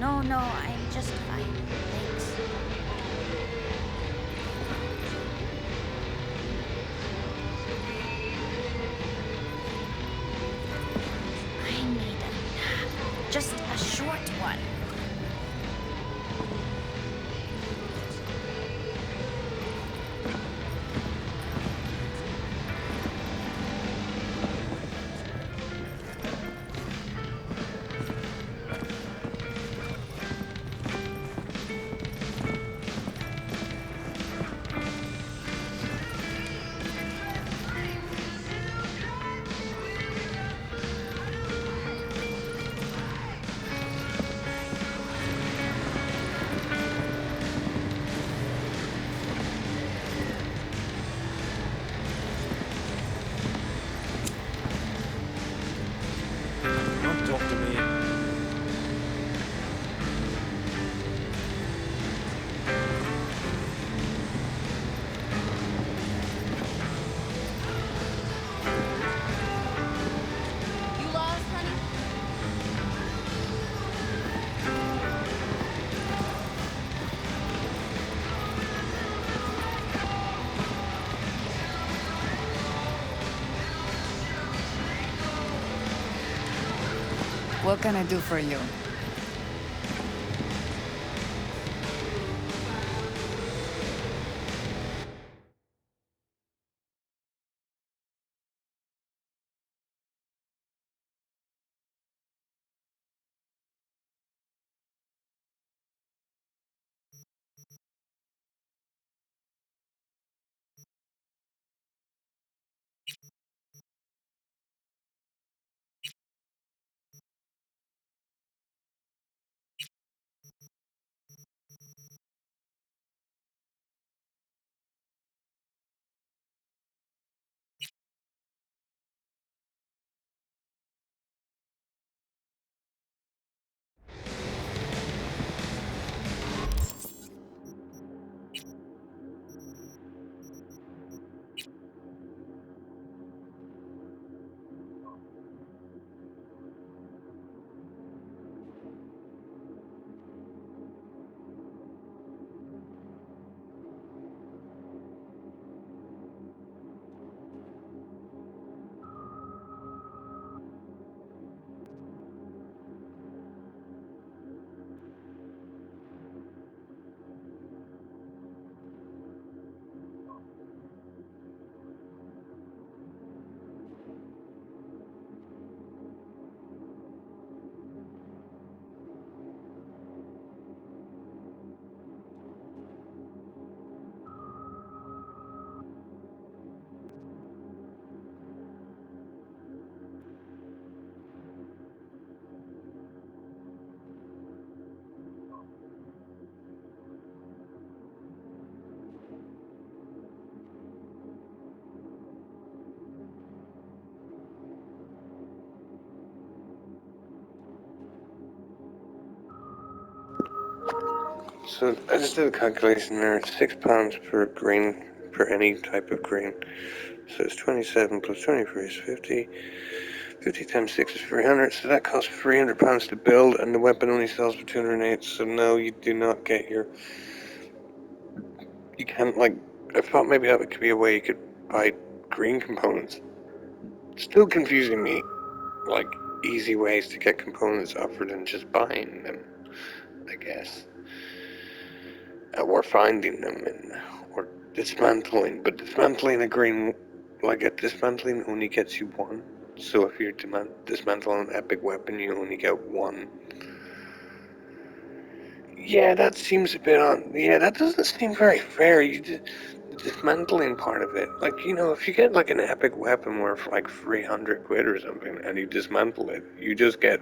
No, no, I'm just fine. Thanks. I need a nap. Just a short one. Don't talk to me. You lost, honey? What can I do for you? So I just did a calculation there. It's £6 per grain, per any type of grain. So it's 27 plus 24 is 50. 50 times 6 is 300. So that costs £300 to build, and the weapon only sells for 208. So no, you do not get your. You can't, like. I thought maybe that could be a way you could buy green components. Still confusing me. Like, easy ways to get components other than just buying them, I guess. Or finding them, or dismantling. But dismantling a green, like a dismantling only gets you one. So if you're dismantling an epic weapon, you only get one. Yeah, that seems a bit on. Yeah, that doesn't seem very fair. The dismantling part of it, like, if you get like an epic weapon worth like 300 quid or something, and you dismantle it, you just get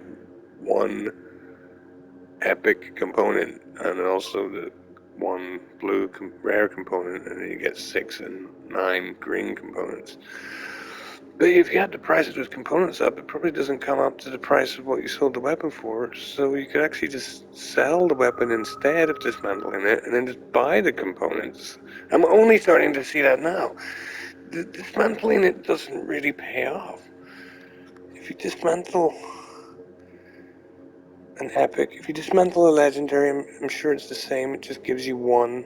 one epic component, and also the one blue rare component, and then you get 6 and 9 green components. But if you had to price those components up, it probably doesn't come up to the price of what you sold the weapon for, so you could actually just sell the weapon instead of dismantling it, and then just buy the components. I'm only starting to see that now. Dismantling it doesn't really pay off. If you dismantle an epic. If you dismantle a legendary, I'm sure it's the same. It just gives you one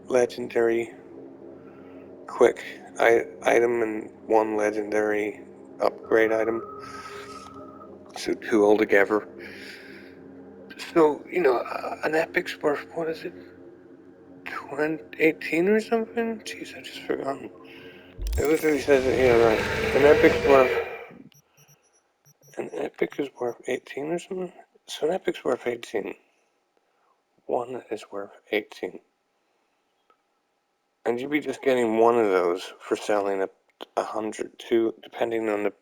legendary quick item and one legendary upgrade item. So 2 altogether. So, you know, an epic's worth, what is it? 18 or something? Jeez, I just forgotten. It literally says it here, right? An epic is worth 18 or something? So an epic's worth 18. One is worth 18. And you'd be just getting one of those for selling 100, two, depending on the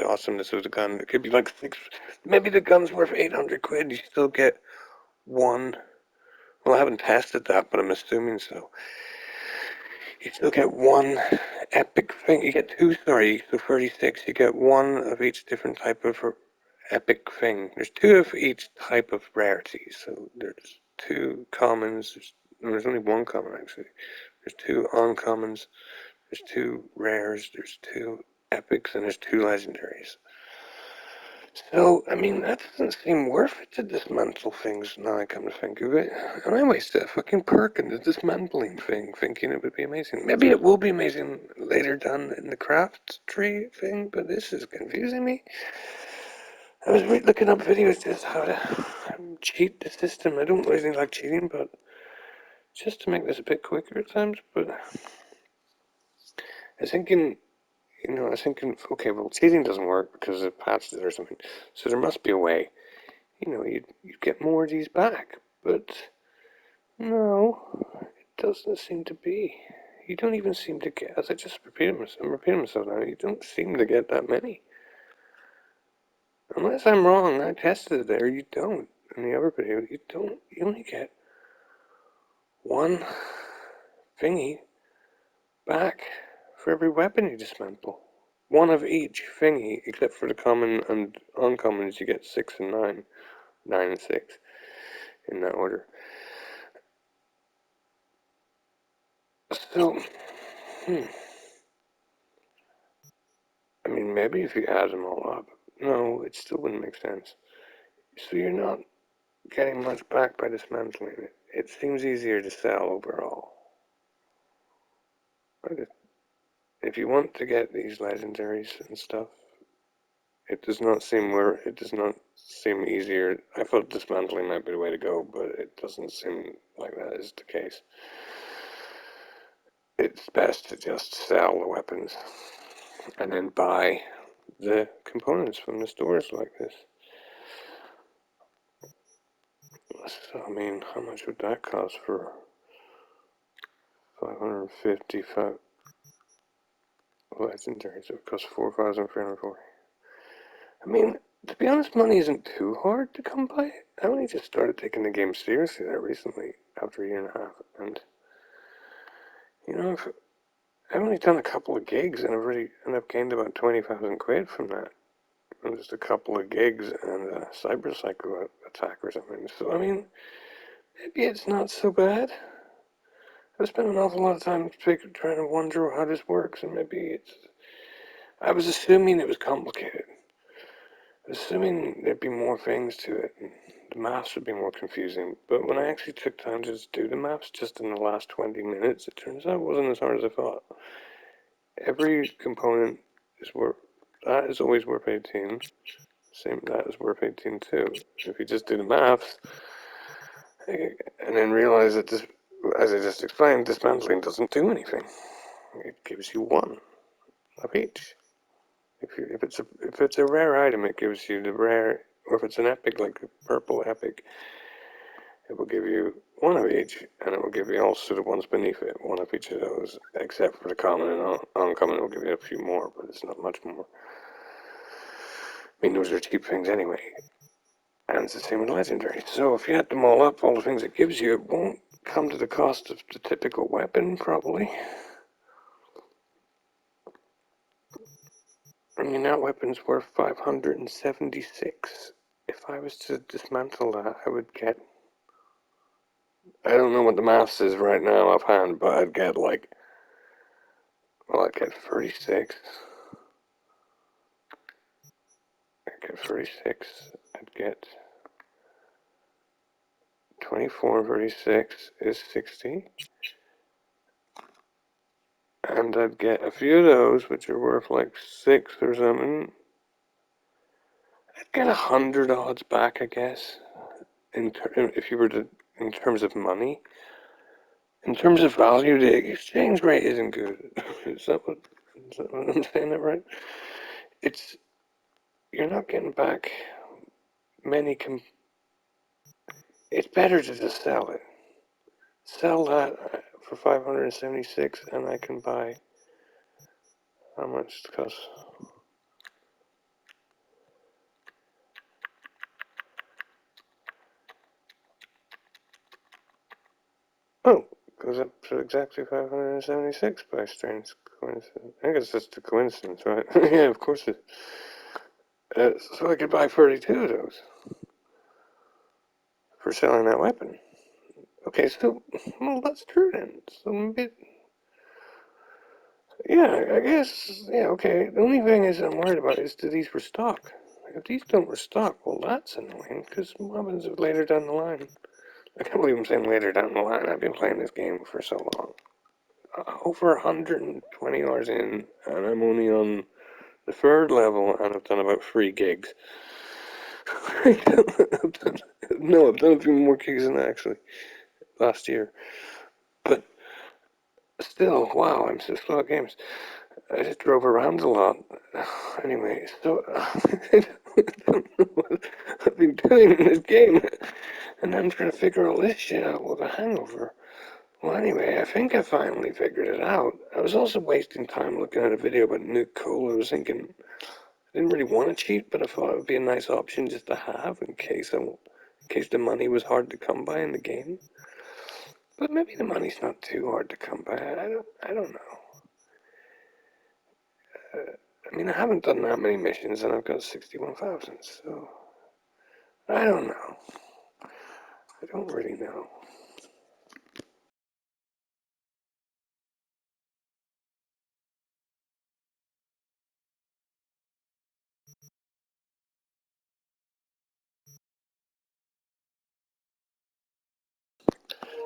awesomeness of the gun. It could be like 6, maybe the gun's worth 800 quid, you still get one. Well, I haven't tested that, but I'm assuming so. You still get one epic thing. You get two, sorry, so 36. You get one of each different type of epic thing. There's 2 of each type of rarity. So there's 2 commons. There's only 1 common, actually. There's 2 uncommons. There's 2 rares. There's 2 epics, and there's 2 legendaries. So, I mean, that doesn't seem worth it to dismantle things, now I come to think of it. And I wasted a fucking perk in the dismantling thing, thinking it would be amazing. Maybe it will be amazing later down in the craft tree thing, but this is confusing me. I was looking up videos just how to cheat the system. I don't really like cheating, but just to make this a bit quicker at times, but I was thinking, okay, well, cheating doesn't work because it patched it or something, so there must be a way. You know, you'd get more of these back. But no, it doesn't seem to be. You don't even seem to get, as I'm repeating myself now, you don't seem to get that many. Unless I'm wrong, I tested it there, you don't. In the other video, you only get one thingy back for every weapon you dismantle. One of each thingy, except for the common and uncommons, you get 6 and 9. 9 and 6, in that order. So, I mean, maybe if you add them all up. No, it still wouldn't make sense. So you're not getting much back by dismantling it. It seems easier to sell overall. If you want to get these legendaries and stuff, it does not seem easier. I thought dismantling might be the way to go, but it doesn't seem like that is the case. It's best to just sell the weapons and then buy the components from the stores like this. So, I mean, how much would that cost for 555 legendaries? So it costs 4,340. I mean, to be honest, money isn't too hard to come by. I only just started taking the game seriously there recently, after a year and a half, and you know, I've only done a couple of gigs, and I've gained about 20,000 quid from that. And just a couple of gigs and a cyber psycho attack or something. So I mean, maybe it's not so bad. I've spent an awful lot of time trying to wonder how this works, and maybe it's. I was assuming it was complicated. Assuming there'd be more things to it, and the maths would be more confusing. But when I actually took time to just do the maths, just in the last 20 minutes, it turns out it wasn't as hard as I thought. Every component is worth. That is always worth 18. Same, that is worth 18 too. If you just do the maths, and then realize that this, as I just explained, dismantling doesn't do anything. It gives you one of each. If it's a rare item, it gives you the rare. Or if it's an epic, like the purple epic, it will give you one of each, and it will give you also the ones beneath it, one of each of those, except for the common and uncommon. It will give you a few more, but it's not much more. I mean, those are cheap things anyway. And it's the same with legendary. So if you add them all up, all the things it gives you, it won't come to the cost of the typical weapon, probably. I mean, that weapon's worth 576. If I was to dismantle that, I would get. I don't know what the maths is right now offhand, but I'd get like. Well, I'd get 36. I'd get 36 I'd get 2436 is 60. And I'd get a few of those, which are worth like 6 or something. I'd get 100 odds back, I guess, if you were to, in terms of money. In terms of value, the exchange rate isn't good. Is that what I'm saying that right? You're not getting back many, it's better to just sell it. Sell that for 576 and I can buy, how much it costs? Oh, goes up to exactly 576 by a strange coincidence. I guess it's just a coincidence, right? Yeah, of course it. So I could buy 32 of those for selling that weapon. Okay, so, well, that's true then. So maybe, yeah, I guess, yeah, okay. The only thing is I'm worried about is do these restock? If these don't restock, well, that's annoying, because what happens if later down the line? I can't believe I'm saying later down the line. I've been playing this game for so long. Over 120 hours in, and I'm only on the third level, and I've done about 3 gigs. No, I've done a few more gigs than that, actually, last year. But still, wow, I'm so slow at games. I just drove around a lot. Anyway, so I don't know what I've been doing in this game, and I'm trying to figure all this shit out with a hangover. Well, anyway, I think I finally figured it out. I was also wasting time looking at a video about Nuke Coal. I was thinking, I didn't really want to cheat, but I thought it would be a nice option just to have in case the money was hard to come by in the game. But maybe the money's not too hard to come by. I don't know. I mean, I haven't done that many missions, and I've got 61,000. So I don't know. I don't really know.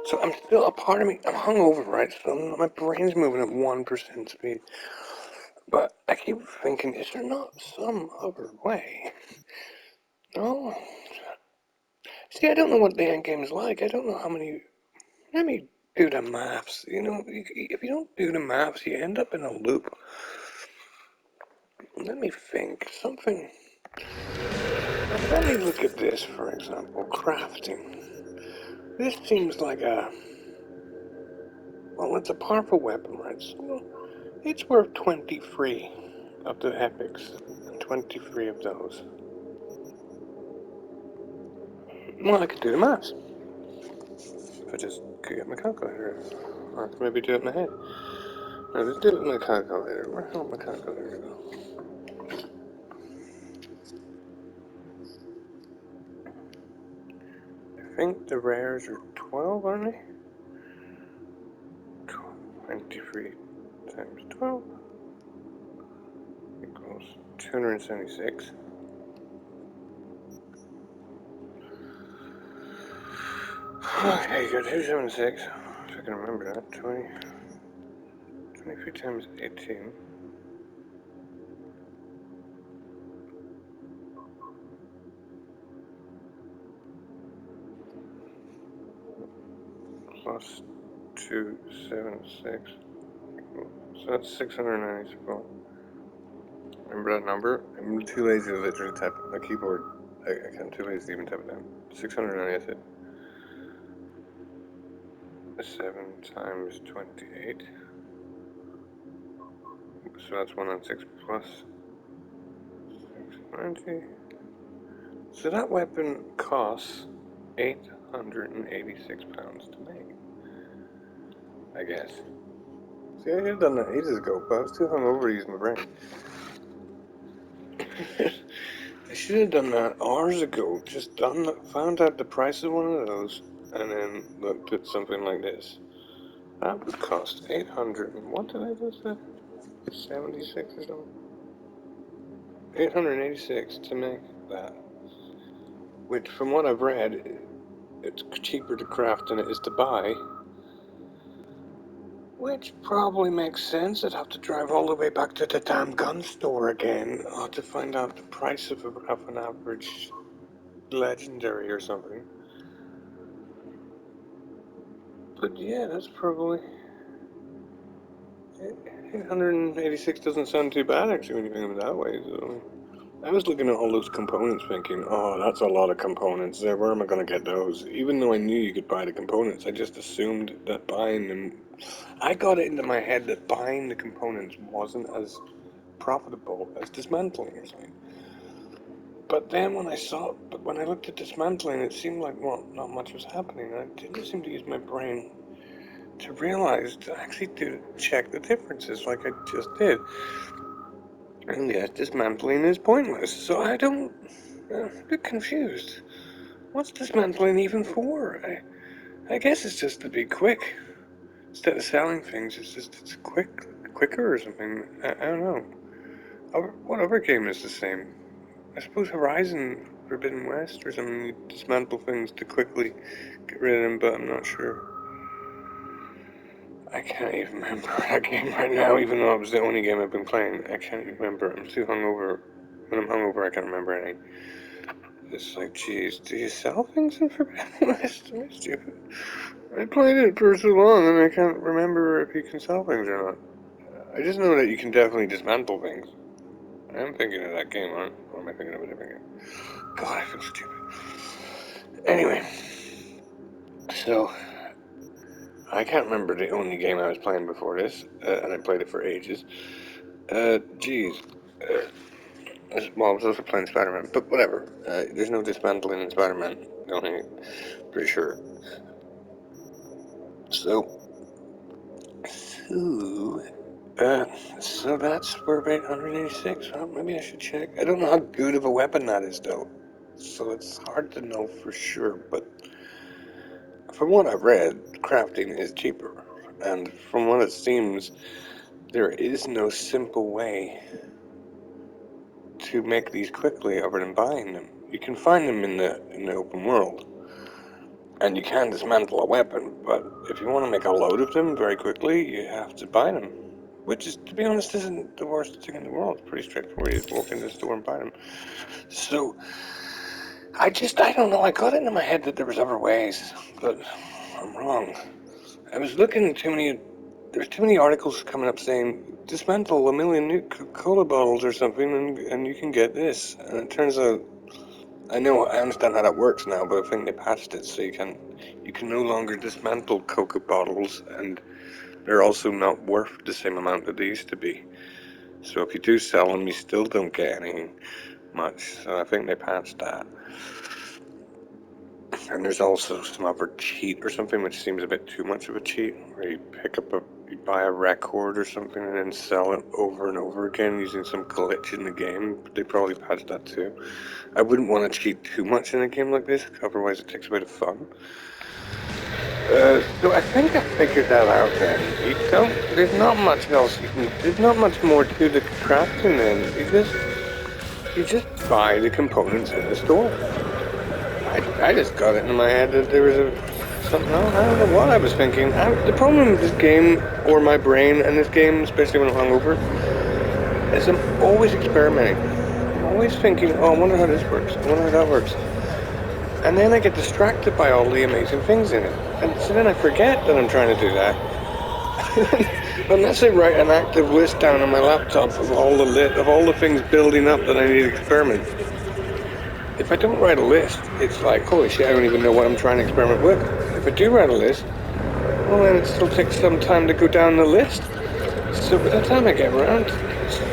So I'm still a part of me. I'm hungover, right? So my brain's moving at 1% speed. But I keep thinking, is there not some other way? No. See, I don't know what the end game is like. I don't know how many. Let me do the maths. You know, if you don't do the maths, you end up in a loop. Let me think. Something. Let me look at this, for example. Crafting. This seems like a. Well, it's a powerful weapon, right? So it's worth 23 of the epics, and 23 of those. Well, I could do the maths. If I just could get my calculator, or maybe do it in my head. No, just do it in my calculator. Where the hell did my calculator go? I think the rares are 12, aren't they? 23 times 12 equals 276. Okay, good. 276. If I can remember that. 23 times 18. Plus 276. So that's 694. Remember that number? I'm too lazy to literally type it. My keyboard, I'm too lazy to even type it down. 690, that's it. 7 times 28. So that's 106 plus 690. So that weapon costs £886 to make, I guess. See, I could have done that ages ago, but I was too hungover to use my brain. I should have done that hours ago. Just found out the price of one of those, and then looked at something like this. That would cost 800. What did I just say? 76 or something? 886 to make that. which from what I've read, it's cheaper to craft than it is to buy. Which probably makes sense. I'd have to drive all the way back to the damn gun store again to find out the price of an average legendary or something. But yeah, that's probably... 886 doesn't sound too bad actually when you think of it that way. So I was looking at all those components thinking, oh, that's a lot of components there, where am I going to get those? Even though I knew you could buy the components, I just assumed that buying them... I got it into my head that buying the components wasn't as profitable as dismantling or something. But then when I looked at dismantling, it seemed like, well, not much was happening. I didn't seem to use my brain to realize, to actually check the differences like I just did. And yes, dismantling is pointless, so I'm a bit confused. What's dismantling even for? I guess it's just to be quick. Instead of selling things, it's quicker or something. I don't know. What other game is the same? I suppose Horizon Forbidden West or something, you dismantle things to quickly get rid of them, but I'm not sure. I can't even remember that game right now, even though it was the only game I've been playing. I can't even remember. I'm too hungover. When I'm hungover, I can't remember anything. It's like, geez, do you sell things in Forbidden West? Am I stupid? I played it for so long and I can't remember if you can sell things or not. I just know that you can definitely dismantle things. I'm thinking of that game, or am I thinking of a different game? God, I feel stupid. Anyway, so I can't remember the only game I was playing before this, and I played it for ages. Geez. Well, I was also playing Spider-Man, but whatever. There's no dismantling in Spider-Man. Pretty sure. So, so that's for about 186. Well, maybe I should check. I don't know how good of a weapon that is, though. So it's hard to know for sure, but from what I've read, crafting is cheaper. And from what it seems, there is no simple way to make these quickly other than buying them. You can find them in the open world, and you can dismantle a weapon, but if you want to make a load of them very quickly, you have to buy them. Which is, to be honest, isn't the worst thing in the world. It's pretty straightforward. You just walk into the store and buy them. So, I don't know. I got it into my head that there was other ways, but I'm wrong. I was looking at there's too many articles coming up saying, dismantle 1,000,000 new Coca-Cola bottles or something and you can get this. And it turns out, I understand how that works now, but I think they patched it so you can no longer dismantle Coca bottles, and they're also not worth the same amount that they used to be. So if you do sell them, you still don't get anything much. So I think they patched that. And there's also some other cheat or something, which seems a bit too much of a cheat, where you buy a record or something and then sell it over and over again using some glitch in the game. But they probably patched that too. I wouldn't want to cheat too much in a game like this, otherwise it takes away the fun. So I think I figured that out then. There's not much else there's not much more to the crafting then. You just buy the components in the store. I just got it in my head that there was something else. I don't know what I was thinking. The problem with this game, or my brain and this game, especially when I'm hungover, is I'm always experimenting. I'm always thinking, oh, I wonder how this works. I wonder how that works. And then I get distracted by all the amazing things in it. And so then I forget that I'm trying to do that. Unless I write an active list down on my laptop of all the things building up that I need to experiment. If I don't write a list, it's like, holy shit, I don't even know what I'm trying to experiment with. If I do write a list, well then it still takes some time to go down the list. So by the time I get around,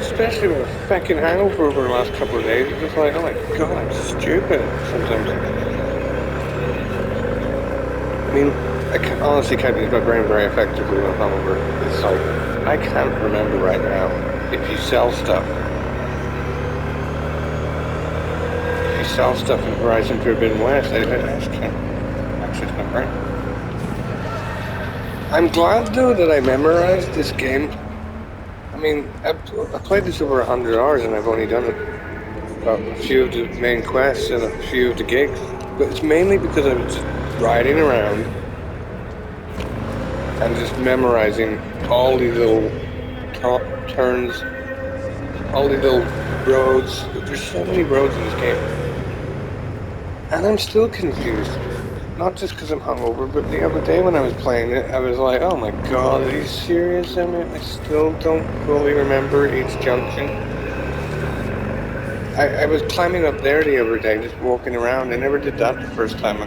especially with a fucking hangover over the last couple of days, it's just like, oh my god, I'm stupid sometimes. I mean, honestly can't use my brain very effectively when I'm hungover. It's like, I can't remember right now if you sell stuff. Sell stuff in Horizon Forbidden West. I just can't access my brain. I'm glad though that I memorized this game. I mean, I played this over 100 hours and I've only done it a few of the main quests and a few of the gigs, but it's mainly because I was just riding around and just memorizing all these little turns, all these little roads. There's so many roads in this game, and I'm still confused. Not just because I'm hungover, but the other day when I was playing it, I was like, oh my god, are you serious? I mean, I still don't fully remember each junction. I was climbing up there the other day, just walking around. I never did that the first time a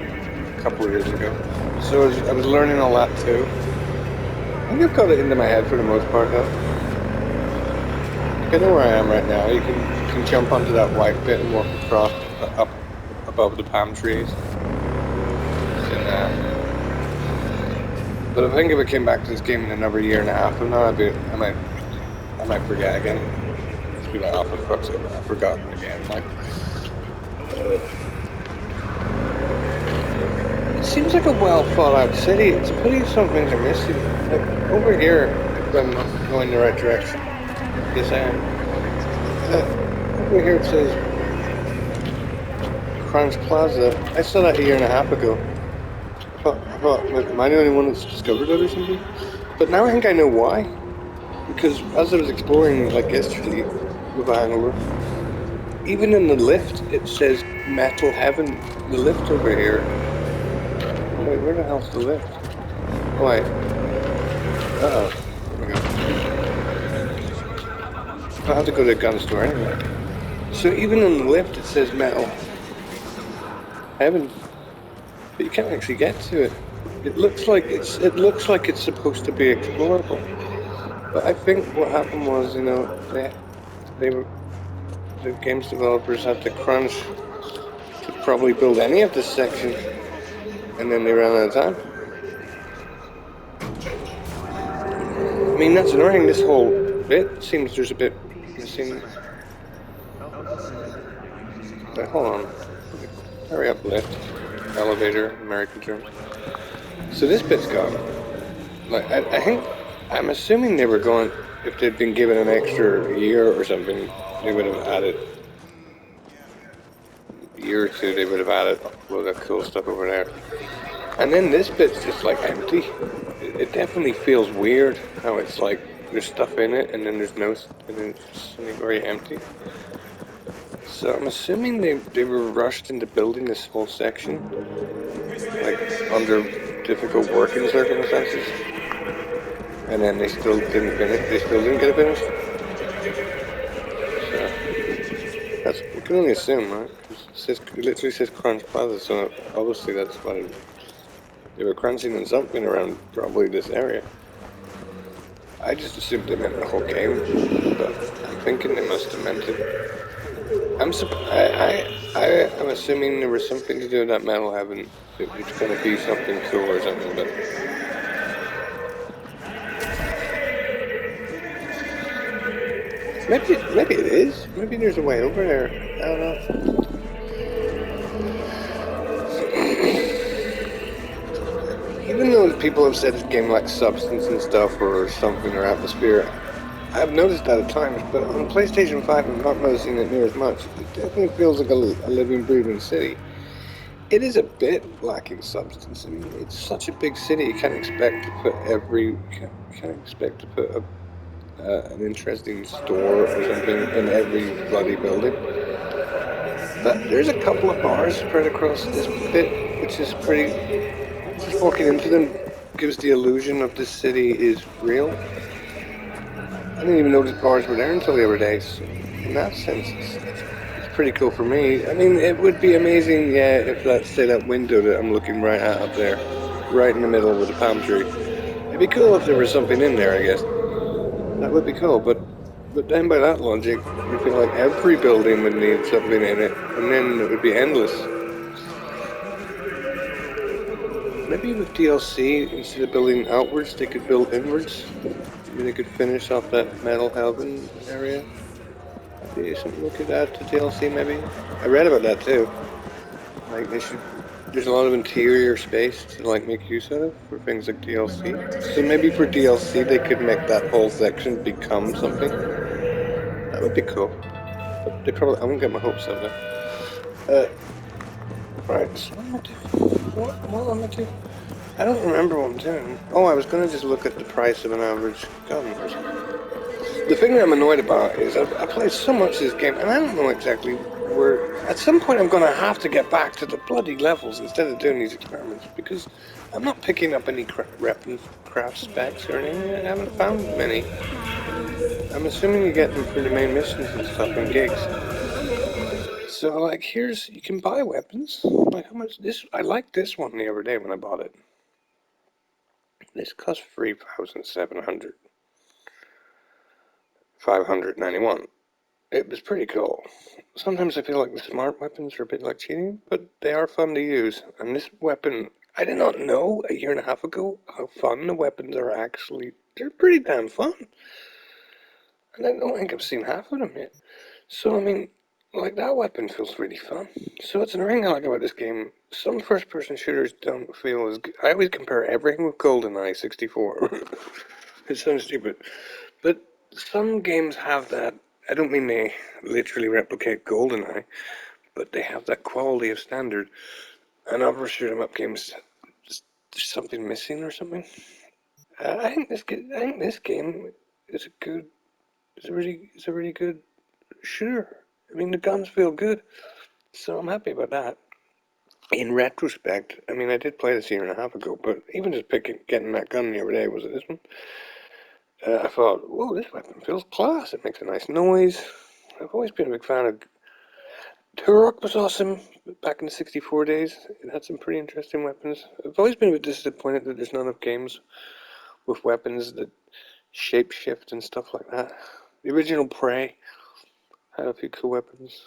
couple of years ago. So I was learning all that too. I think I've got it into my head for the most part though. I know where I am right now. You can jump onto that white bit and walk across up above the palm trees. But I think if I came back to this game in another year and a half from now, I might forget again. Just be like, oh for fuck's sake, I've forgotten again. Like, it seems like a well thought out city. It's a pity some things are missing. Like over here, if I'm going the right direction. Yes, I am. Over here it says Crunch Plaza. I saw that a year and a half ago. I thought, am I the only one that's discovered it or something? But now I think I know why. Because as I was exploring, like yesterday, with a hangover, even in the lift, it says Metal Heaven. The lift over here. Oh, wait, where the hell's the lift? Oh, wait. Uh-oh. Oh my god. I have to go to a gun store anyway. So even on the lift, it says Metal Heaven. But you can't actually get to it. It looks like it's supposed to be explorable. But I think what happened was, you know, the games developers had to crunch to probably build any of this section, and then they ran out of time. I mean, that's annoying. This whole bit seems there's a bit missing. But hold on. Hurry up, lift. Elevator, American terms. So this bit's gone. Like, I think, I'm assuming they were going, if they'd been given an extra year or something, they would have added, a year or two, they would have added all of that cool stuff over there. And then this bit's just like empty. It definitely feels weird how it's like, there's stuff in it, and then there's no, and then it's suddenly very empty. So I'm assuming they were rushed into building this whole section, like under difficult working circumstances, and then they still didn't finish. They still didn't get it finished. So that's we can only assume, right? It literally says Crunch Plaza, so obviously that's what they were crunching on something around probably this area. I just assumed they meant the whole game, but I'm thinking they must have meant it. I'm assuming there was something to do with that Metal Heaven. It's going to be something cool or something, but maybe it is. Maybe there's a way over there. I don't know. Even though people have said this game lacks substance and stuff or something or atmosphere, I've noticed that at times, but on PlayStation 5 I'm not noticing it near as much. It definitely feels like a living, breathing city. It is a bit lacking substance. I mean, it's such a big city, you can't expect to put an interesting store or something in every bloody building. But there's a couple of bars spread across this bit, which is pretty. Just walking into them gives the illusion of this city is real. I didn't even notice bars were there until the other day. So in that sense, it's pretty cool for me. I mean, it would be amazing, yeah, if that window that I'm looking right at up there, right in the middle with the palm tree. It'd be cool if there was something in there, I guess. That would be cool, but then by that logic, you feel like every building would need something in it, and then it would be endless. Maybe with DLC, instead of building outwards, they could build inwards. Maybe they could finish off that Metal Heaven area. Maybe something we could add to DLC, maybe. I read about that too. Like there's a lot of interior space to like make use out of for things like DLC. So maybe for DLC they could make that whole section become something. That would be cool. But they probably, I won't get my hopes up now. Right, so what am I doing? What am I doing? I don't remember what I'm doing. Oh, I was gonna just look at the price of an average gun or something. The thing that I'm annoyed about is I played so much of this game, and I don't know exactly where... At some point I'm gonna have to get back to the bloody levels instead of doing these experiments, because I'm not picking up any craft specs or anything. I haven't found many. I'm assuming you get them for the main missions and stuff and gigs. So, like, here's... You can buy weapons. Like, how much... This... I liked this one the other day when I bought it. This cost 3,700. 591. It was pretty cool. Sometimes I feel like the smart weapons are a bit like cheating, but they are fun to use. And this weapon, I did not know a year and a half ago how fun the weapons are actually. They're pretty damn fun. And I don't think I've seen half of them yet. So, I mean, like, that weapon feels really fun. So it's the thing I like about this game. Some first-person shooters don't feel as good. I always compare everything with GoldenEye 64. It sounds stupid. But some games have that. I don't mean they literally replicate GoldenEye, but they have that quality of standard. And other shoot 'em up games, there's something missing or something. I think this game is a good, is a really good shooter. I mean, the guns feel good, so I'm happy about that. In retrospect, I mean, I did play this a year and a half ago, but even just getting that gun the other day, was it this one? I thought, whoa, this weapon feels class. It makes a nice noise. I've always been a big fan of... Turok was awesome back in the 64 days. It had some pretty interesting weapons. I've always been a bit disappointed that there's not enough games with weapons that shapeshift and stuff like that. The original Prey had a few cool weapons.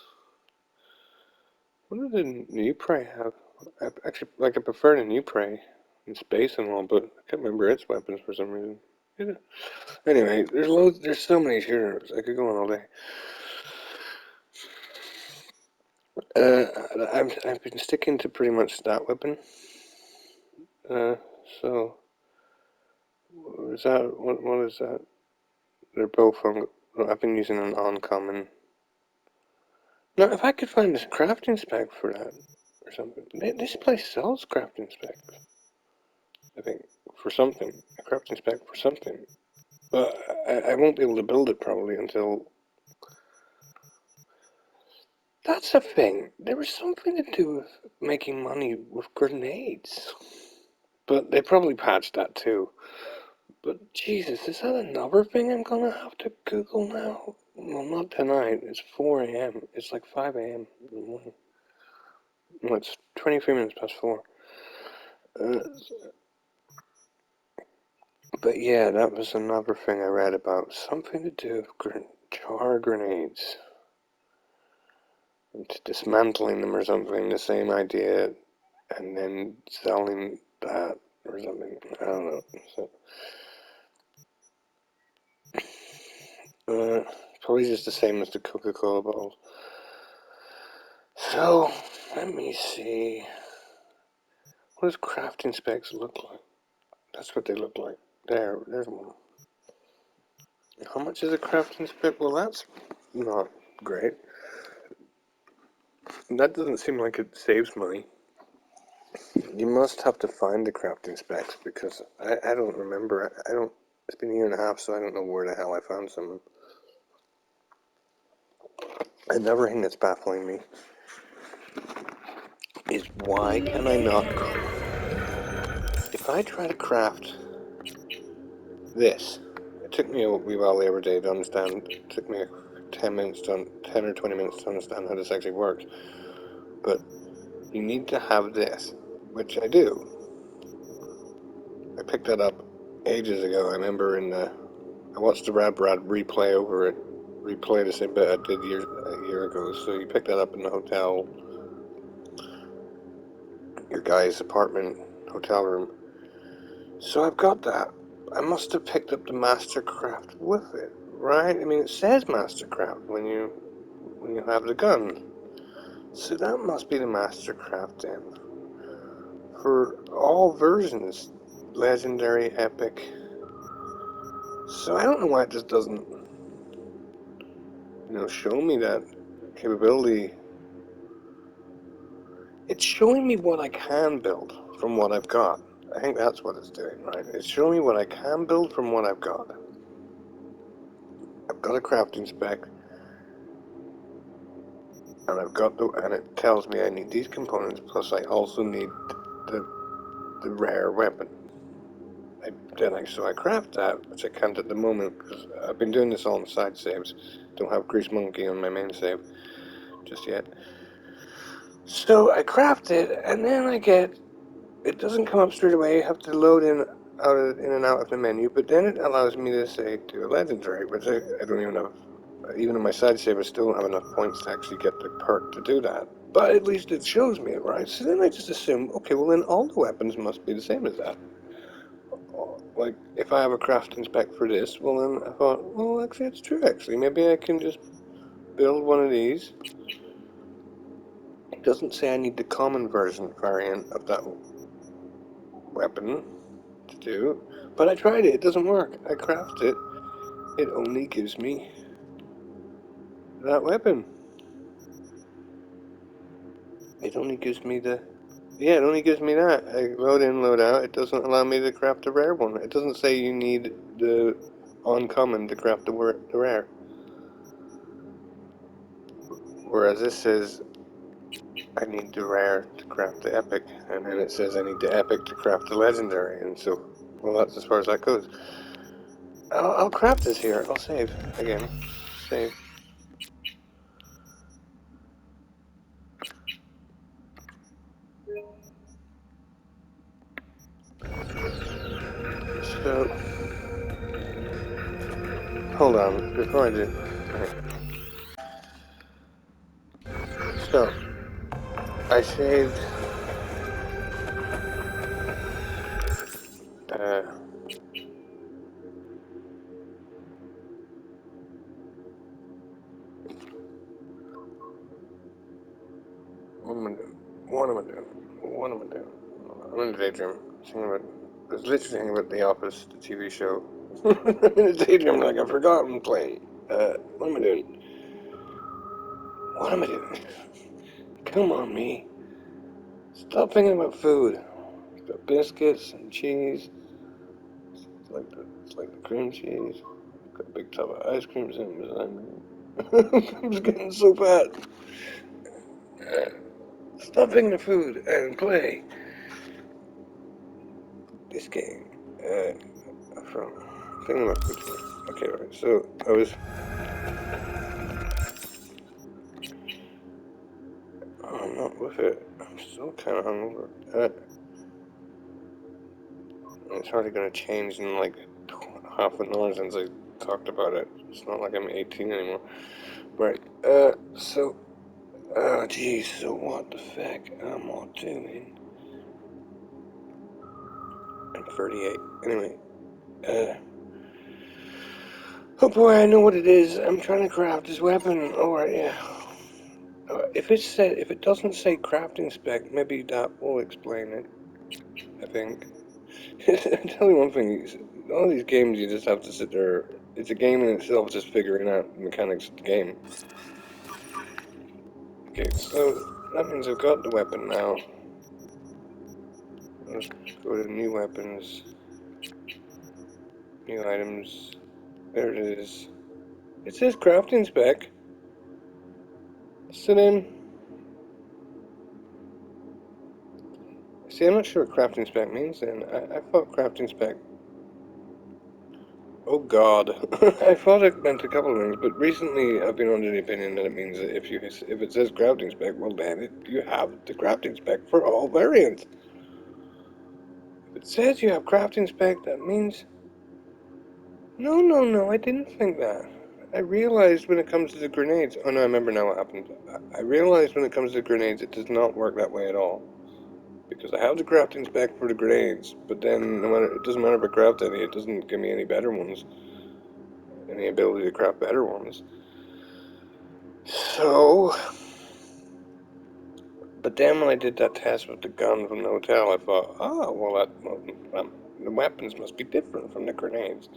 What did the new Prey have? Actually, like, I prefer the new Prey in space and all, but I can't remember its weapons for some reason. Yeah. Anyway, there's so many shooters. I could go on all day. I've been sticking to pretty much that weapon. So is that what is that? They're both on. I've been using an uncommon. Now, if I could find this crafting spec for that or something, this place sells crafting specs. I think for something, a crafting spec for something, but I won't be able to build it probably until. That's a thing. There was something to do with making money with grenades, but they probably patched that too. But Jesus, is that another thing I'm gonna have to Google now? Well, not tonight. It's 4 a.m. It's like 5 a.m. in the morning. No, it's 23 minutes past 4. Uh, but yeah, that was another thing I read about. Something to do with char grenades. And dismantling them or something, the same idea, and then selling that or something. I don't know. So, probably just the same as the Coca-Cola bottles. So, let me see. What does crafting specs look like? That's what they look like. There's one. How much is a crafting spec? Well, that's not great. That doesn't seem like it saves money. You must have to find the crafting specs because I don't remember. I don't. It's been a year and a half, so I don't know where the hell I found some. Another thing that's baffling me is why can I not? If I try to craft this, it took me a wee while the other day to understand. It took me 10 or 20 minutes to understand how this actually works. But you need to have this, which I do. I picked that up ages ago. I remember I watched the Rad Brad replay the same bit I did a year ago. So you pick that up in the hotel, your guy's apartment, hotel room. So I've got that. I must have picked up the Mastercraft with it, right? I mean, it says Mastercraft when you have the gun. So that must be the Mastercraft then. For all versions, legendary, epic. So I don't know why it just doesn't, show me that. capability. It's showing me what I can build from what I've got. I think that's what it's doing, right? It's showing me what I can build from what I've got. I've got a crafting spec, and and it tells me I need these components, plus I also need the rare weapon. So I craft that, which I can't at the moment, because I've been doing this all on side saves. Don't have Grease Monkey on my main save just yet. So I craft it, and then it doesn't come up straight away. You have to load in and out of the menu, but then it allows me to say do a legendary, which I don't even have. Even in my side save, I still don't have enough points to actually get the perk to do that. But at least it shows me it, right? So then I just assume, okay, well then all the weapons must be the same as that. Like, if I have a crafting spec for this, well then I thought, well actually it's true actually. Maybe I can just build one of these. It doesn't say I need the common version variant of that weapon to do, but I tried it, it doesn't work. I craft it, it only gives me that weapon. It only gives me it only gives me that. I load in, load out, it doesn't allow me to craft a rare one. It doesn't say you need the uncommon to craft the rare. Whereas this says I need the rare to craft the epic, and then it says I need the epic to craft the legendary, and so, well that's as far as that goes. I'll craft this here, I'll save, again, save. So, hold on, before I do, right. So, I saved, uh, what am I doing? What am I doing? What am I doing? I'm in the daydream, I was literally thinking about The Office, the TV show. I'm in the daydream, like I've forgotten playing. What am I doing? What am I doing? Come on, me. Stop thinking about food. It's got biscuits and cheese. It's like the cream cheese. Got a big tub of ice cream in it. I'm just getting so fat. Stop thinking of food and play this game. From thinking about food. Okay, right. So I'm not with it. I'm still kind of hungover. It's hardly gonna change in like half an hour since I talked about it. It's not like I'm 18 anymore. Right. So, oh geez, so what the fuck am I doing? I'm 38. Anyway, oh boy, I know what it is. I'm trying to craft this weapon. Alright, yeah. If it doesn't say crafting spec, maybe that will explain it. I think. I'll tell you one thing, all these games you just have to sit there, it's a game in itself just figuring out the mechanics of the game. Okay, so that means I've got the weapon now. Let's go to new weapons, new items, there it is. It says crafting spec. Sit in. See, I'm not sure what crafting spec means then. I thought crafting spec. Oh god. I thought it meant a couple of things, but recently I've been under the opinion that it means that if it says crafting spec, well then you have the crafting spec for all variants. If it says you have crafting spec, that means... No, I didn't think that. I realized when it comes to the grenades... Oh no, I remember now what happened. I realized when it comes to the grenades, it does not work that way at all. Because I have the crafting spec for the grenades, but then it doesn't matter if I craft any, it doesn't give me any better ones. Any ability to craft better ones. So, but then when I did that test with the gun from the hotel, I thought, oh, well, the weapons must be different from the grenades.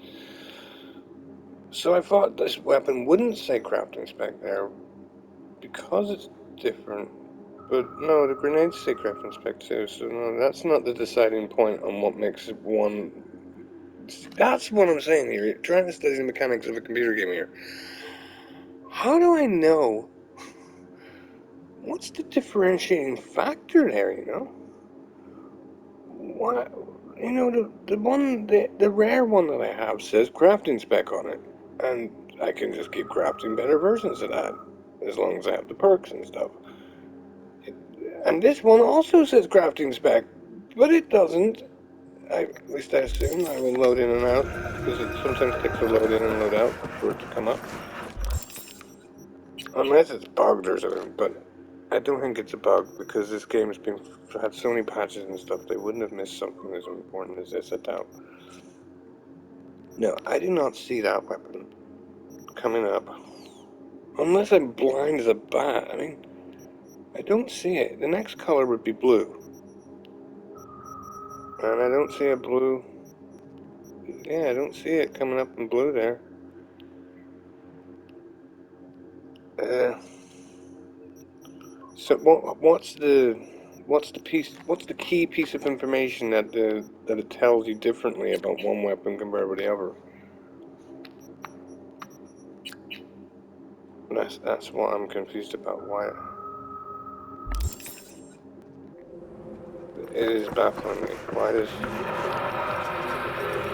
So I thought this weapon wouldn't say crafting spec there, because it's different. But no, the grenades say crafting spec too, so no, that's not the deciding point on what makes one. That's what I'm saying here. You're trying to study the mechanics of a computer game here. How do I know? What's the differentiating factor there, you know? What? You know, the rare one that I have says crafting spec on it. And I can just keep crafting better versions of that. As long as I have the perks and stuff. And this one also says crafting spec. But it doesn't. At least I assume. I will load in and out. Because it sometimes takes a load in and load out for it to come up. Unless it's bugged or something, but I don't think it's a bug because this game's had so many patches and stuff. They wouldn't have missed something as important as this. I doubt. No, I do not see that weapon coming up, unless I'm blind as a bat. I mean, I don't see it. The next color would be blue, and I don't see a blue. Yeah, I don't see it coming up in blue there. Uh, so what's the key piece of information that it tells you differently about one weapon compared with the other? That's what I'm confused about. Why it is baffling me.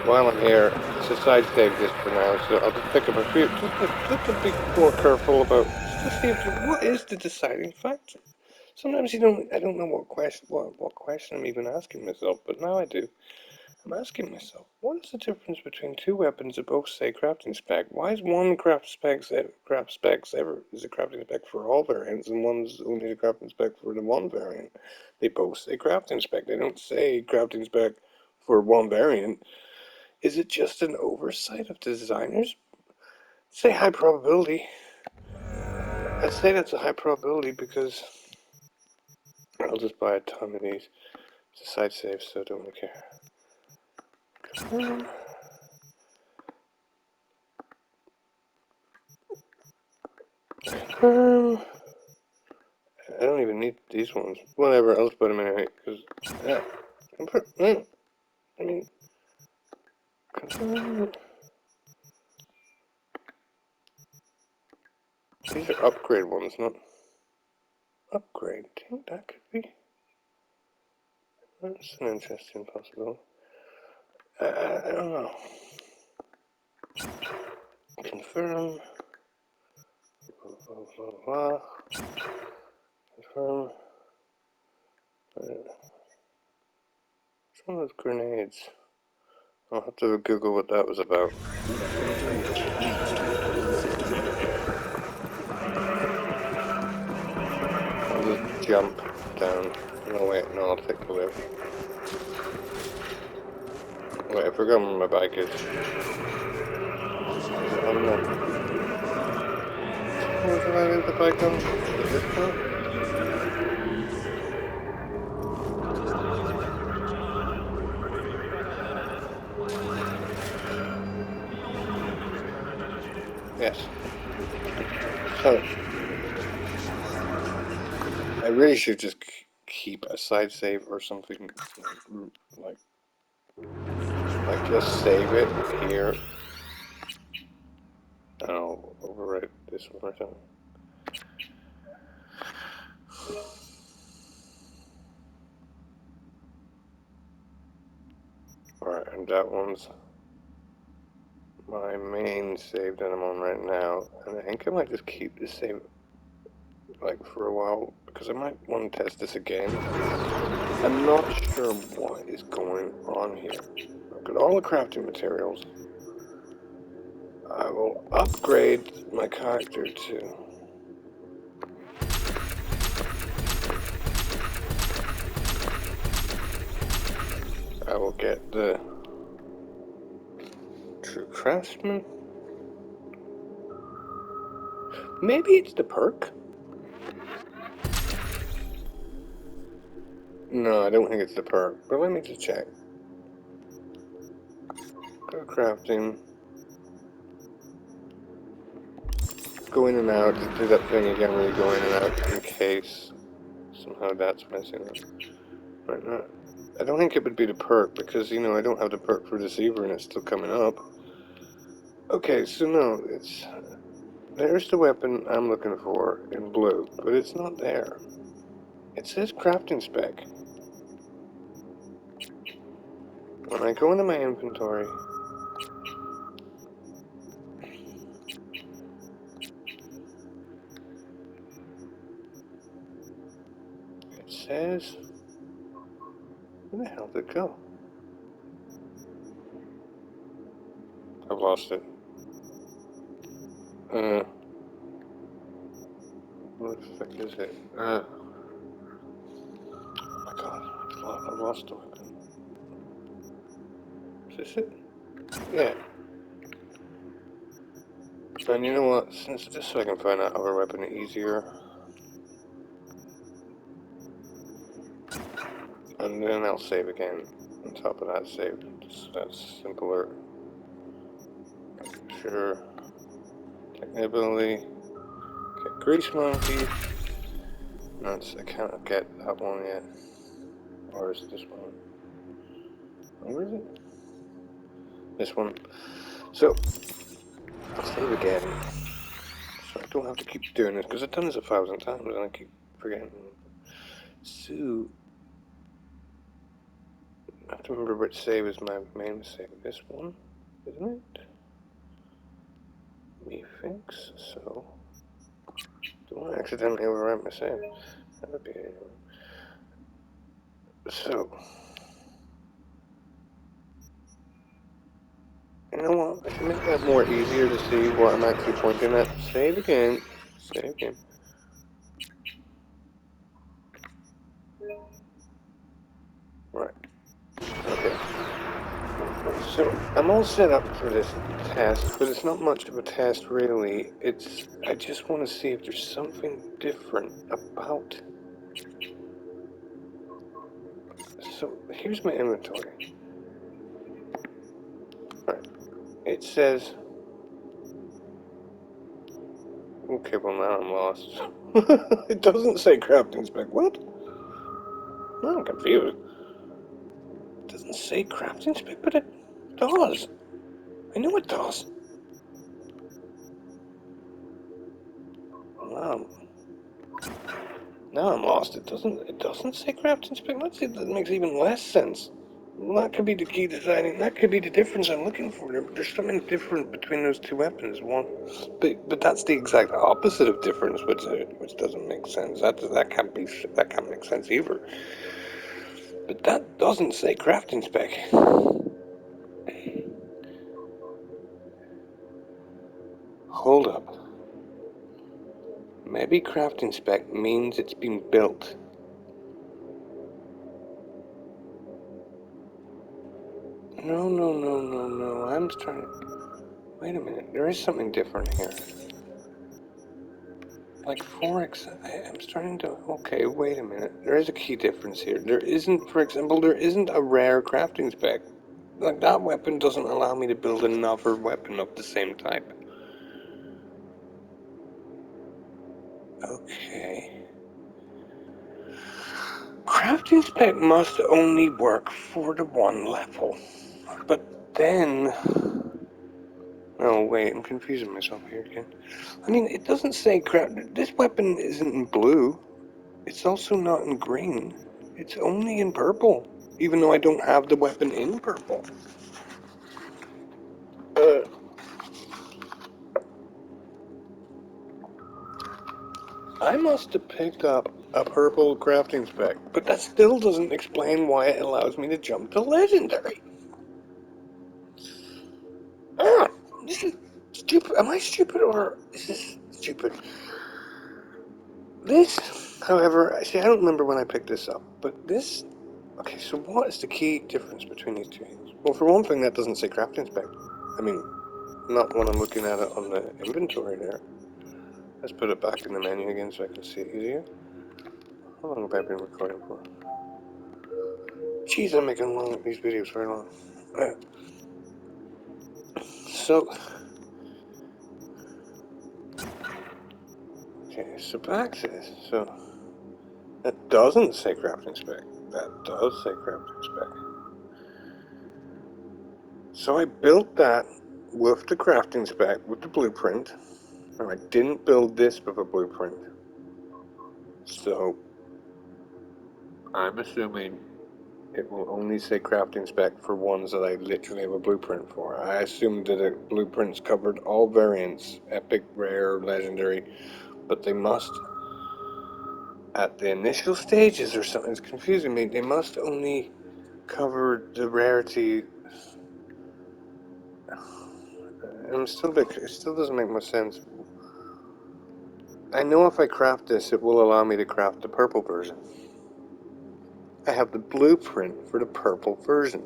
While I'm here, it's a side save this for now, so I'll just pick up a few, just to be more careful about, just to see what is the deciding factor. Sometimes I don't know what question I'm even asking myself, but now I do. I'm asking myself, what is the difference between two weapons that both say crafting spec? Why is one craft specs ever is a crafting spec for all variants, and one's only a crafting spec for the one variant? They both say crafting spec. They don't say crafting spec for one variant. Is it just an oversight of designers? Say high probability. I'd say that's a high probability because I'll just buy a ton of these. It's a side save, so I don't really care. I don't even need these ones. Whatever, I'll just put them in anyway, because, I mean, these are upgrade ones, not upgrade. I think that could be. That's an interesting possibility. I don't know. Confirm. Confirm. Some of those grenades. I'll have to Google what that was about. I'll just jump down. No, wait, no, I'll take the lift. Wait, I forgot where my bike is. Is it on the... Where did I leave the bike on? Is it this one? Yes. So, I really should just keep a side save or something, like just save it here, and I'll overwrite this one or something. Alright, and that one's my main save that I'm on right now, and I think I might just keep this save, like, for a while, because I might want to test this again. I'm not sure what is going on here. I've got all the crafting materials. I will upgrade my character to... I will get the True Craftsman. Maybe it's the perk? No, I don't think it's the perk, but let me just check. Go to crafting. go in and out, just do that thing again where you go in and out in case somehow that's messing up. Right now, I don't think it would be the perk because, you know, I don't have the perk for deceiver and it's still coming up. Okay, so no, there's the weapon I'm looking for in blue, but it's not there. It says crafting spec. When I go into my inventory, it says, where the hell did it go? I've lost it. What the fuck is it? Oh my god, I've lost the weapon. Is this it? Yeah. And you know what, since just so I can find out our weapon easier, and then I'll save again on top of that save. Just that's simpler. Sure. Technibility. Get Grease Monkey. No, I can't get that one yet. Or is it this one? Where is it? This one. So, I'll save again. So I don't have to keep doing this, because I've done this 1,000 times and I keep forgetting. So, I have to remember which save is my main save. This one, isn't it? Methinks so. Don't want to accidentally overwrite my save. That would be it. So, you know what? I can make that more easier to see what I'm actually pointing at. Save again. Save again. Right. Okay. So, I'm all set up for this test, but it's not much of a test really. I just want to see if there's something different about. So, here's my inventory. Right. It says, okay, well now I'm lost. It doesn't say crafting spec. What? No, I'm confused. It doesn't say crafting spec, but it does. I know it does. Wow. Now I'm lost. It doesn't say crafting spec. Let's see, that makes even less sense. Well, that could be the key designing. That could be the difference I'm looking for. There's something different between those two weapons. One, but that's the exact opposite of difference, which doesn't make sense. That can't make sense either. But that doesn't say crafting spec. Hold up. Maybe crafting spec means it's been built. No. I'm trying to. Wait a minute. There is something different here. Like I'm starting to. Okay, wait a minute. There is a key difference here. There isn't, for example, there isn't a rare crafting spec. Like, that weapon doesn't allow me to build another weapon of the same type. Okay. Crafting spec must only work for the one level. But then... Oh, wait, I'm confusing myself here again. I mean, it doesn't say this weapon isn't in blue. It's also not in green. It's only in purple, even though I don't have the weapon in purple. I must have picked up a purple crafting spec, but that still doesn't explain why it allows me to jump to legendary. Ah, this is stupid. Am I stupid or is this stupid? This, however, see, I don't remember when I picked this up, but this... Okay, so what is the key difference between these two things? Well, for one thing, that doesn't say crafting spec. I mean, not when I'm looking at it on the inventory there. Let's put it back in the menu again so I can see it easier. How long have I been recording for? Jeez, I'm making these videos very long. So, Okay, subaxis. So that doesn't say crafting spec. That does say crafting spec. So I built that with the crafting spec, with the blueprint, and I didn't build this with a blueprint. So I'm assuming it will only say crafting spec for ones that I literally have a blueprint for. I assumed that the blueprints covered all variants, epic, rare, legendary, but they must, at the initial stages or something, it's confusing me, they must only cover the rarity. It still doesn't make much sense. I know if I craft this, it will allow me to craft the purple version. I have the blueprint for the purple version.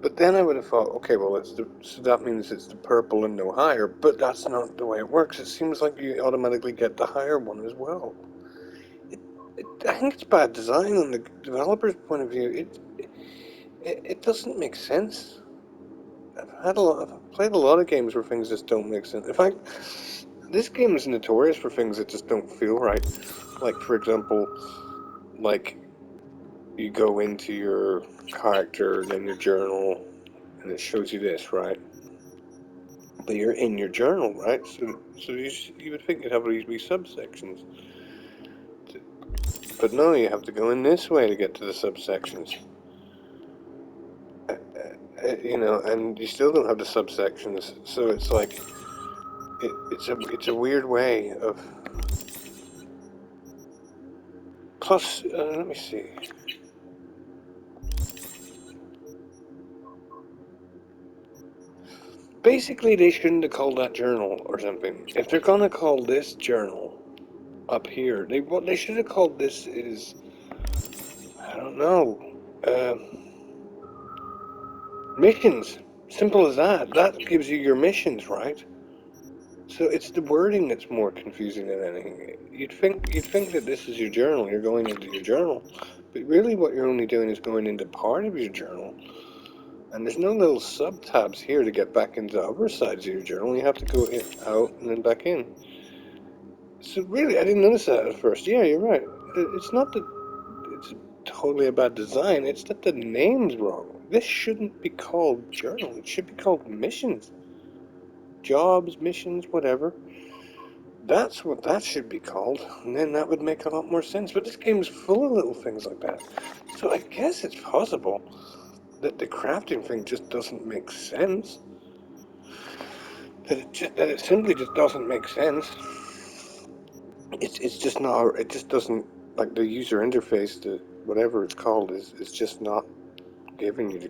But then I would have thought, okay, well, so that means it's the purple and no higher. But that's not the way it works. It seems like you automatically get the higher one as well. I think it's bad design on the developer's point of view. It doesn't make sense. I've played a lot of games where things just don't make sense. In fact, this game is notorious for things that just don't feel right. Like, for example, like you go into your character, then your journal, and it shows you this, right? But you're in your journal, right? So you would think you'd have these wee subsections. But no, you have to go in this way to get to the subsections. You know, and you still don't have the subsections. So it's like, it's a weird way of. Plus, let me see. Basically, they shouldn't have called that journal or something. If they're gonna call this journal up here, what they should have called this is, I don't know, uh, missions. Simple as that. That gives you your missions, right? So it's the wording that's more confusing than anything. You'd think that this is your journal. You're going into your journal, but really, what you're only doing is going into part of your journal. And there's no little sub-tabs here to get back into other sides of your journal. You have to go in, out, and then back in. So really, I didn't notice that at first. Yeah, you're right. It's not that it's totally a bad design. It's that the name's wrong. This shouldn't be called journal. It should be called missions. Jobs, missions, whatever. That's what that should be called. And then that would make a lot more sense. But this game's full of little things like that. So I guess it's possible that the crafting thing just doesn't make sense. That it simply just doesn't make sense. It's just not. It just doesn't, like, the user interface, the whatever it's called, is just not giving you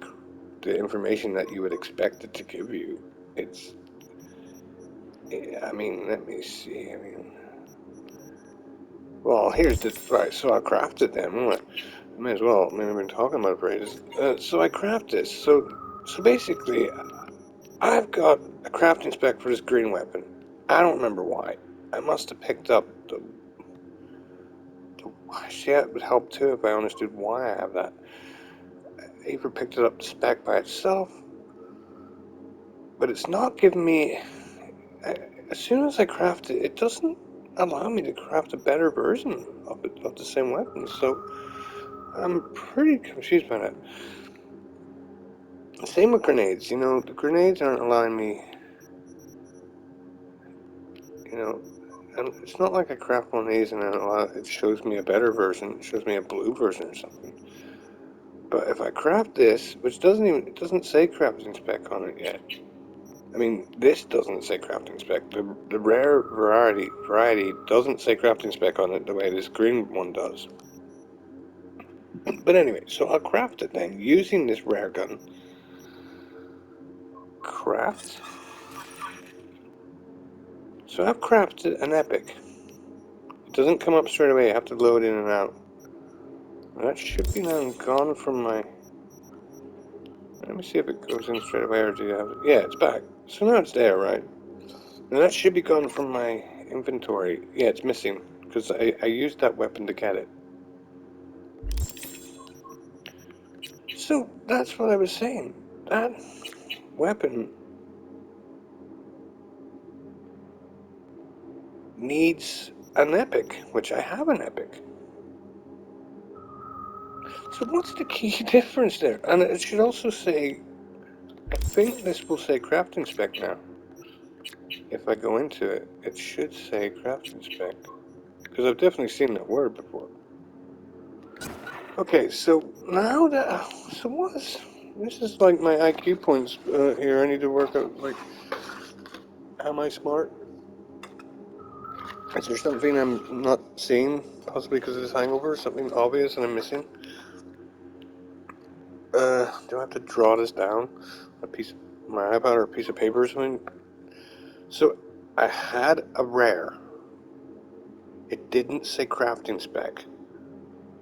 the information that you would expect it to give you. It's. I mean, let me see. I mean, well, here's the right. So I crafted them. I may as well. I mean, I've been talking about it for ages. So I crafted this. So basically, I've got a crafting spec for this green weapon. I don't remember why. I must have picked up the. See, that would help too if I understood why I have that. I either picked it up the spec by itself, but it's not giving me. As soon as I craft it, it doesn't allow me to craft a better version of it, of the same weapon. So I'm pretty confused by that. Same with grenades. You know, the grenades aren't allowing me. You know, and it's not like I craft one of these and then it shows me a better version. It shows me a blue version or something. But if I craft this, which it doesn't say crafting spec on it yet. I mean, this doesn't say crafting spec. The rare variety doesn't say crafting spec on it the way this green one does. But anyway, so I'll craft it then using this rare gun. Craft. So I've crafted an epic. It doesn't come up straight away. I have to load in and out. That should be now gone from my. Let me see if it goes in straight away or do you have it? Yeah, it's back. So now it's there, right? And that should be gone from my inventory. Yeah, it's missing because I used that weapon to get it. So that's what I was saying. That weapon needs an epic, which I have an epic. So what's the key difference there? And it should also say, I think this will say crafting spec now. If I go into it, it should say crafting spec. Because I've definitely seen that word before. Okay, so now that... So what's... This is like my IQ points here. I need to work out, like... Am I smart? Is there something I'm not seeing? Possibly because of this hangover? Something obvious and I'm missing? Do I have to draw this down? My iPad or a piece of paper or something? So, I had a rare. It didn't say crafting spec.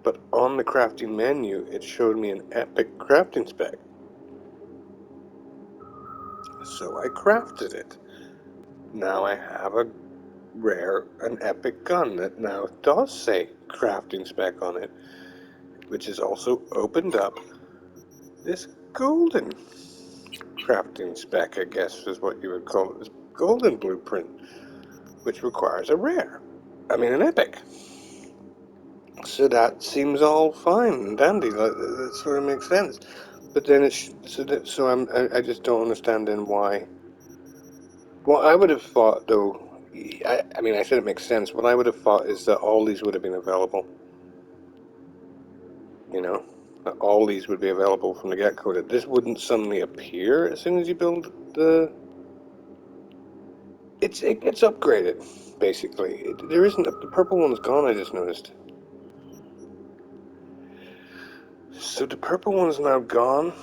But on the crafting menu, it showed me an epic crafting spec. So I crafted it. Now I have a rare, an epic gun that now does say crafting spec on it, which is also opened up this golden crafting spec, I guess is what you would call it, this golden blueprint, which requires a rare. I mean an epic. So that seems all fine and dandy. That sort of makes sense. But then I just don't understand then why. Well, I would have thought though. I mean, I said it makes sense. What I would have thought is that all these would have been available. You know, that all these would be available from the get-go. That this wouldn't suddenly appear as soon as you build the. It gets upgraded, basically. There isn't the purple one's gone. I just noticed. So the purple one's now gone.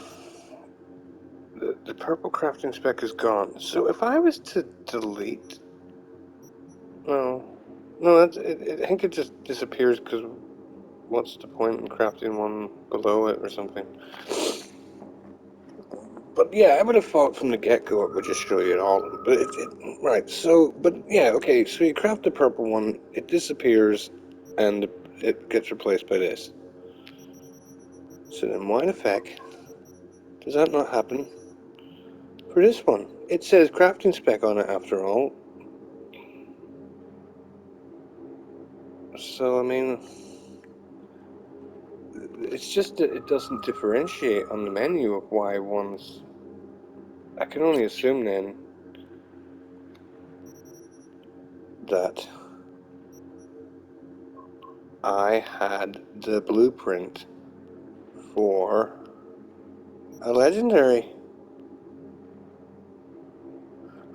The purple crafting spec is gone. So if I was to delete, no, I think it just disappears because what's the point in crafting one below it or something? But yeah, I would have thought from the get-go it would just show you it all. But right. So, but yeah, okay. So you craft the purple one, it disappears, and it gets replaced by this. So then, why the heck does that not happen for this one? It says crafting spec on it after all. So I mean, it's just that it doesn't differentiate on the menu of why one's. I can only assume then that I had the blueprint for a legendary.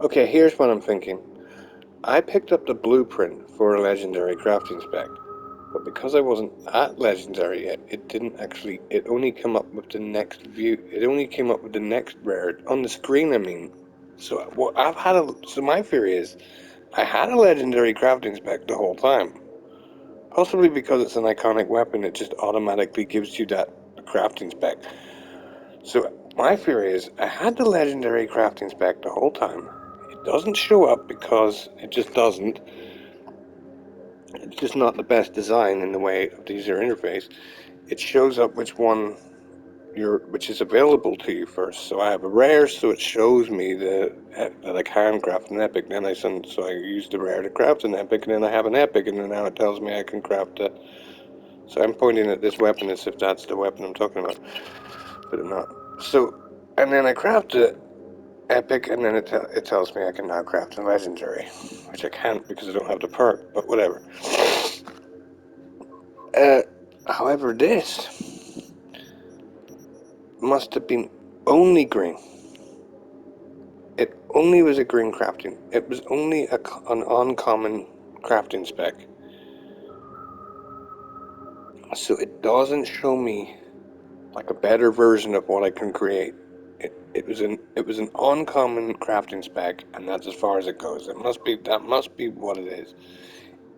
Okay, here's what I'm thinking. I picked up the blueprint for a legendary crafting spec, but because I wasn't at legendary yet, it didn't actually. It only came up with the next view. It only came up with the next rare on the screen. I mean, so what I've had a. So my theory is, I had a legendary crafting spec the whole time. Possibly because it's an iconic weapon, it just automatically gives you that crafting spec. So my theory is, I had the legendary crafting spec the whole time. It doesn't show up because it just doesn't. It's just not the best design in the way of the user interface. It shows up which is available to you first. So I have a rare, so it shows me that I can craft an epic. Then so I use the rare to craft an epic, and then I have an epic, and then now it tells me I can craft it. So I'm pointing at this weapon as if that's the weapon I'm talking about, but I'm not. So, and then I craft it epic, and then it tells me I can now craft a legendary, which I can't because I don't have the perk, but whatever. However, this must have been only green. It only was a green crafting. It was only an uncommon crafting spec. So it doesn't show me like a better version of what I can create. It was an uncommon crafting spec, and that's as far as it goes. That must be what it is.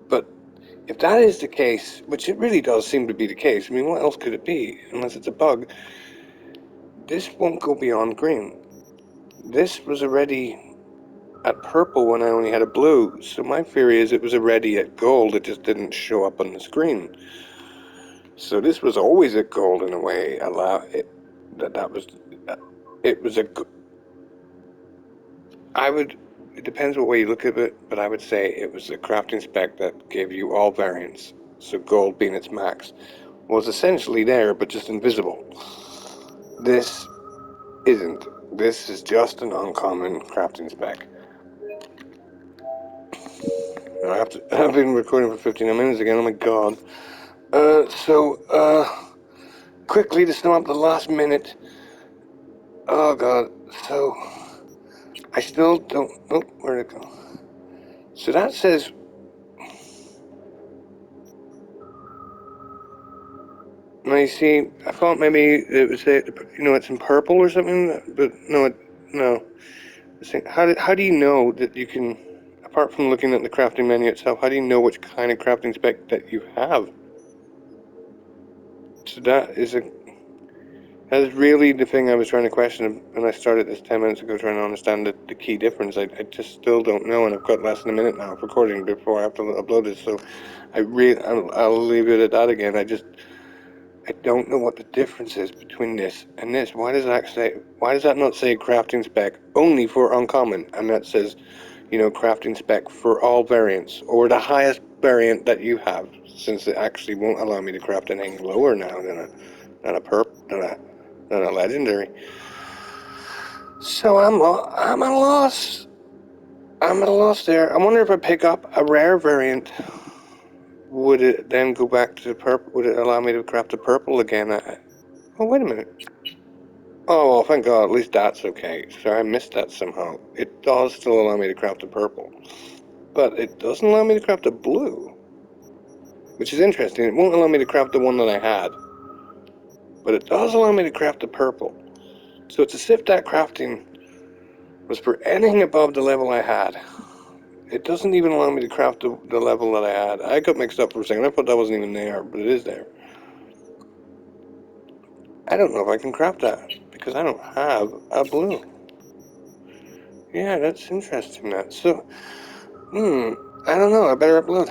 But if that is the case, which it really does seem to be the case, I mean, what else could it be unless it's a bug? This won't go beyond green. This was already at purple when I only had a blue, so my theory is it was already at gold. It just didn't show up on the screen. So this was always at gold in a way. It was a. I would it depends what way you look at it, but I would say it was a crafting spec that gave you all variants. So gold being its max was essentially there, but just invisible. This isn't. This is just an uncommon crafting spec. I've been recording for 59 minutes again. Oh my god. Quickly to sum up the last minute. Oh god. So, I still don't. Oh, where'd it go? So that says. Now you see, I thought maybe it was, it's in purple or something, but no, no. How do you know that you can, apart from looking at the crafting menu itself, how do you know which kind of crafting spec that you have? So that is really the thing I was trying to question when I started this 10 minutes ago, trying to understand the key difference. I just still don't know, and I've got less than a minute now of recording before I have to upload it, so I'll leave it at that again. I don't know what the difference is between this and this. Why does that not say crafting spec only for uncommon? And that says, crafting spec for all variants, or the highest variant that you have, since it actually won't allow me to craft anything lower now than a legendary. So I'm at a loss. I'm at a loss there. I wonder if I pick up a rare variant, would it then go back to the purple? Would it allow me to craft a purple again? Oh, wait a minute. Oh, well, thank God, at least that's okay. Sorry, I missed that somehow. It does still allow me to craft a purple. But it doesn't allow me to craft a blue. Which is interesting. It won't allow me to craft the one that I had. But it does allow me to craft a purple. So it's as if that crafting was for anything above the level I had. It doesn't even allow me to craft the level that I had. I got mixed up for a second. I thought that wasn't even there, but it is there. I don't know if I can craft that, because I don't have a blue. Yeah, that's interesting, that. So, I don't know. I better upload.